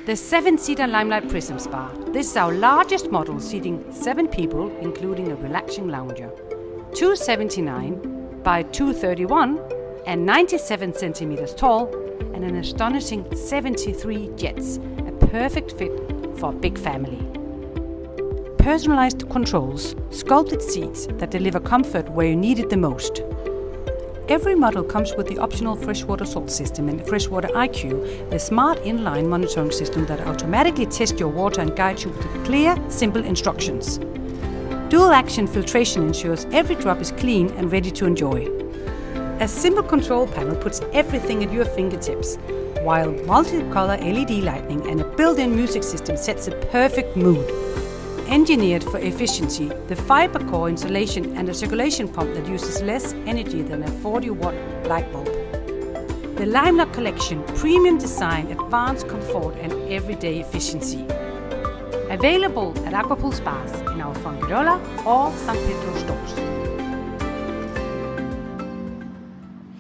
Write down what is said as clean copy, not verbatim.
The 7-seater Limelight Prism Spa. This is our largest model, seating 7 people, including a relaxing lounger. 279 by 231 and 97 centimeters tall, and an astonishing 73 jets, a perfect fit for a big family. Personalized controls, sculpted seats that deliver comfort where you need it the most. Every model comes with the optional freshwater salt system and Freshwater IQ, the smart inline monitoring system that automatically tests your water and guides you with clear, simple instructions. Dual action filtration ensures every drop is clean and ready to enjoy. A simple control panel puts everything at your fingertips, while multicolor LED lighting and a built-in music system sets a perfect mood. Engineered for efficiency, the fiber core insulation and a circulation pump that uses less energy than a 40-watt light bulb. The Limelight Collection, premium design, advanced comfort and everyday efficiency. Available at Aquapool Spas in our Fongirola or San Pedro stores.